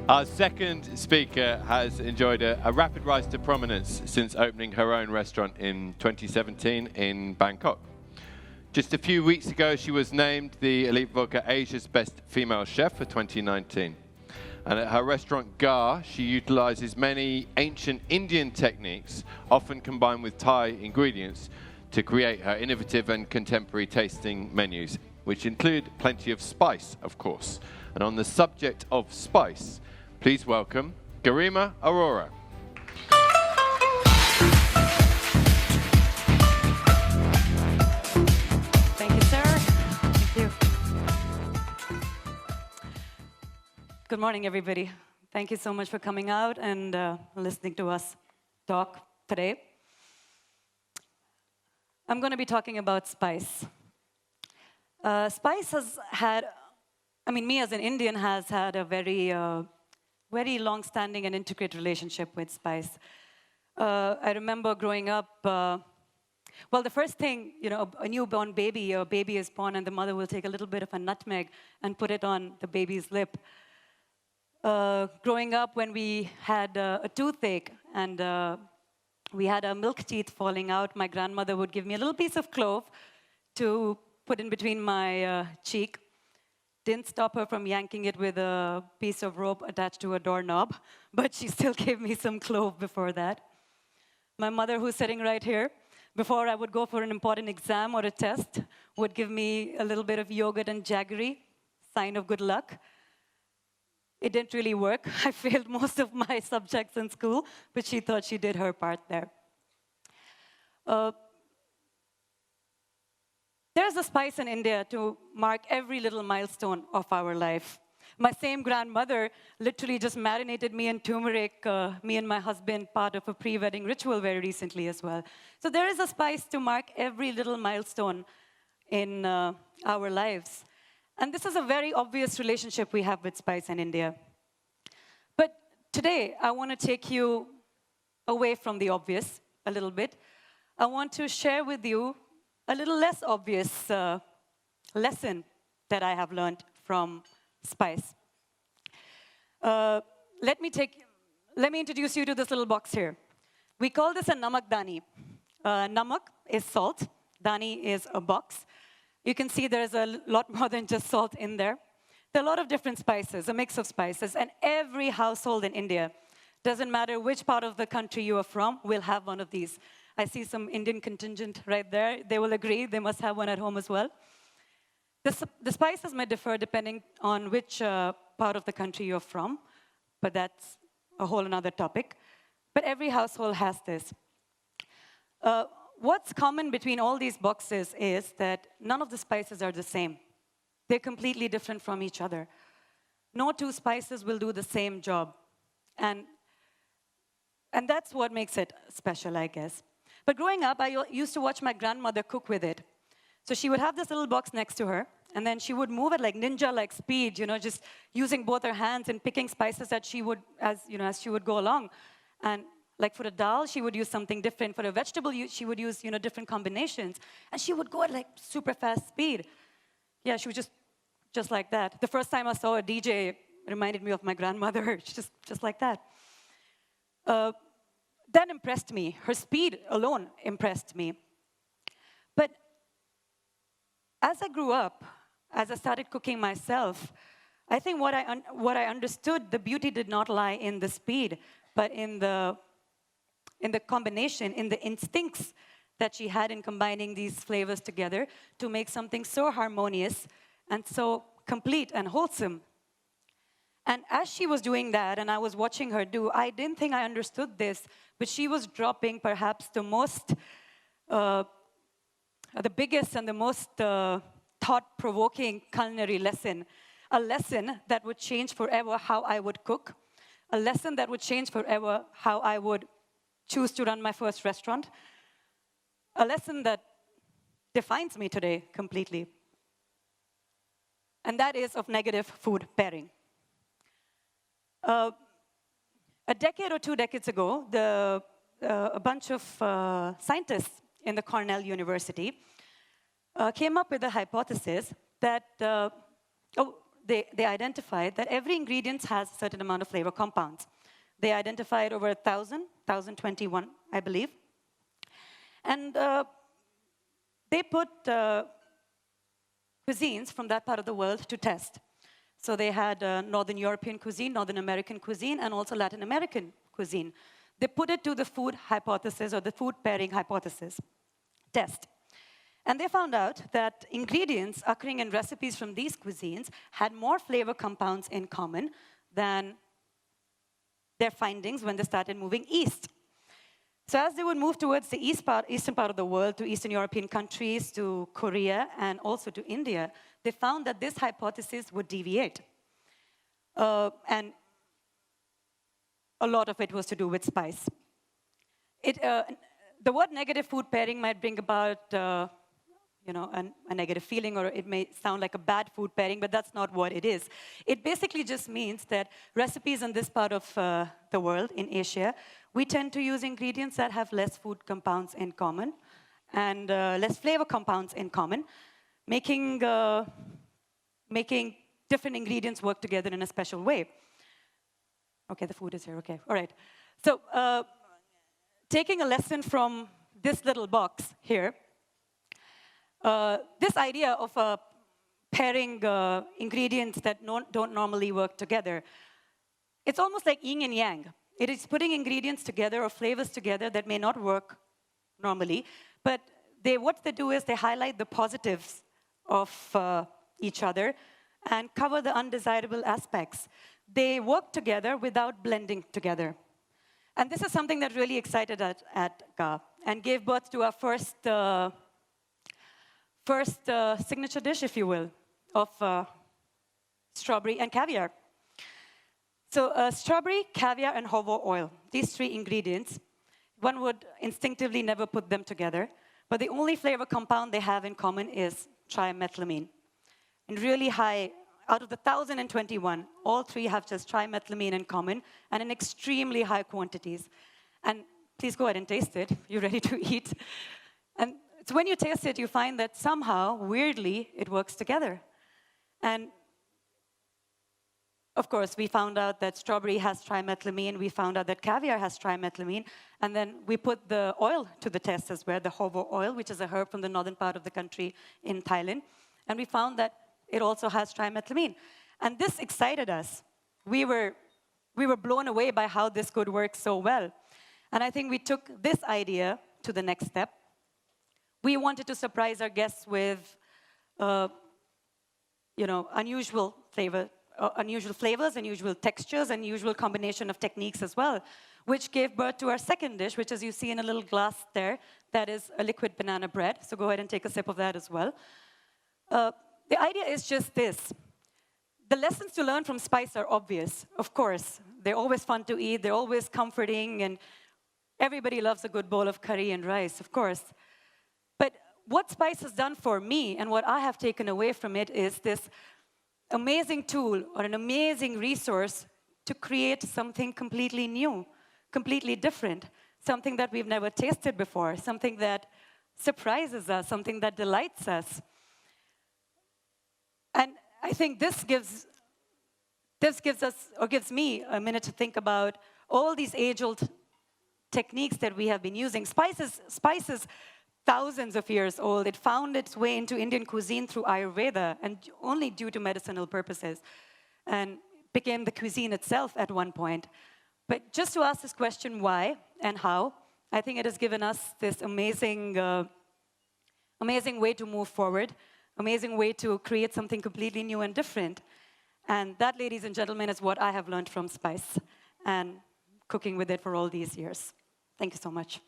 Our second speaker has enjoyed a rapid rise to prominence since opening her own restaurant in 2017 in Bangkok. Just a few weeks ago, she was named the Elite Vodka Asia's Best Female Chef for 2019. And at her restaurant Gar, she utilizes many ancient Indian techniques, often combined with Thai ingredients, to create her innovative and contemporary tasting menus, which include plenty of spice, of course. And on the subject of spice, please welcome Garima Arora. Thank you, sir. Thank you. Good morning, everybody. Thank you so much for coming out and listening to us talk today. I'm going to be talking about spice. Spice has had, me as an Indian has had a very long-standing and intricate relationship with spice. I remember growing up, the first thing, a newborn baby, a baby is born and the mother will take a little bit of a nutmeg and put it on the baby's lip. Growing up, when we had a toothache and we had our milk teeth falling out, my grandmother would give me a little piece of clove to put in between my cheek. Didn't stop her from yanking it with a piece of rope attached to a doorknob, but she still gave me some clove before that. My mother, who's sitting right here, before I would go for an important exam or a test, would give me a little bit of yogurt and jaggery, sign of good luck. It didn't really work. I failed most of my subjects in school, but she thought she did her part there. There's a spice in India to mark every little milestone of our life. My same grandmother literally just marinated me in turmeric, me and my husband, part of a pre-wedding ritual very recently as well. So there is a spice to mark every little milestone in our lives. And this is a very obvious relationship we have with spice in India. But today, I want to take you away from the obvious a little bit. I want to share with you a little less obvious lesson that I have learned from spice. Let me introduce you to this little box here. We call this a namak dani. Namak is salt. Dani is a box. You can see there's a lot more than just salt in there. There are a lot of different spices, a mix of spices, and every household in India, doesn't matter which part of the country you are from, will have one of these. I see some Indian contingent right there. They will agree. They must have one at home as well. The spices may differ depending on which part of the country you're from, but that's a whole another topic. But every household has this. What's common between all these boxes is that none of the spices are the same. They're completely different from each other. No two spices will do the same job. And that's what makes it special, I guess. But growing up, I used to watch my grandmother cook with it. So she would have this little box next to her, and then she would move at like ninja-like speed, just using both her hands and picking spices that she would, as she would go along. And like for a dal, she would use something different. For a vegetable, she would use, different combinations. And she would go at like super fast speed. Yeah, she was just like that. The first time I saw a DJ, reminded me of my grandmother, just like that. That impressed me. Her speed alone impressed me. But as I grew up, as I started cooking myself, I think what I understood, the beauty did not lie in the speed, but in the combination, in the instincts that she had in combining these flavors together to make something so harmonious and so complete and wholesome. And as she was doing that, and I was watching her do, I didn't think I understood this, but she was dropping perhaps the biggest and the most thought-provoking culinary lesson, a lesson that would change forever how I would cook, a lesson that would change forever how I would choose to run my first restaurant, a lesson that defines me today completely. And that is of negative food pairing. A decade or 2 decades ago, a bunch of scientists in the Cornell University came up with a hypothesis that they identified that every ingredient has a certain amount of flavor compounds. They identified over 1,021, I believe. And they put cuisines from that part of the world to test. So they had Northern European cuisine, Northern American cuisine, and also Latin American cuisine. They put it to the food hypothesis, or the food pairing hypothesis test. And they found out that ingredients occurring in recipes from these cuisines had more flavor compounds in common than their findings when they started moving east. So as they would move towards the eastern part of the world, to Eastern European countries, to Korea, and also to India, they found that this hypothesis would deviate. And a lot of it was to do with spice. The word negative food pairing might bring about a negative feeling, or it may sound like a bad food pairing, but that's not what it is. It basically just means that recipes in this part of the world, in Asia, we tend to use ingredients that have less food compounds in common and less flavor compounds in common, making different ingredients work together in a special way. Okay, the food is here, okay, all right. So taking a lesson from this little box here, this idea of pairing ingredients that don't normally work together, it's almost like yin and yang. It is putting ingredients together or flavors together that may not work normally, but what they do is they highlight the positives of each other and cover the undesirable aspects. They work together without blending together. And this is something that really excited at GA and gave birth to our first signature dish, if you will, of strawberry and caviar. So strawberry, caviar, and hovo oil, these three ingredients, one would instinctively never put them together, but the only flavor compound they have in common is trimethylamine. And really high, out of the 1,021, all three have just trimethylamine in common, and in extremely high quantities. And please go ahead and taste it. You're ready to eat. And so when you taste it, you find that somehow, weirdly, it works together. And of course, we found out that strawberry has trimethylamine. We found out that caviar has trimethylamine. And then we put the oil to the test as well, the hovo oil, which is a herb from the northern part of the country in Thailand. And we found that it also has trimethylamine. And this excited us. We were blown away by how this could work so well. And I think we took this idea to the next step. We wanted to surprise our guests with, unusual flavors, unusual textures, unusual combination of techniques as well, which gave birth to our second dish, which, as you see in a little glass there, that is a liquid banana bread. So go ahead and take a sip of that as well. The idea is just this. The lessons to learn from spice are obvious, of course. They're always fun to eat, they're always comforting, and everybody loves a good bowl of curry and rice, of course. But what spice has done for me, and what I have taken away from it, is this amazing tool or an amazing resource to create something completely new, completely different, something that we've never tasted before, something that surprises us, something that delights us. And I think this gives me a minute to think about all these age-old techniques that we have been using. Spices, thousands of years old. It found its way into Indian cuisine through Ayurveda, and only due to medicinal purposes, and became the cuisine itself at one point. But just to ask this question, why and how, I think it has given us this amazing way to move forward, amazing way to create something completely new and different. And that, ladies and gentlemen, is what I have learned from spice and cooking with it for all these years. Thank you so much.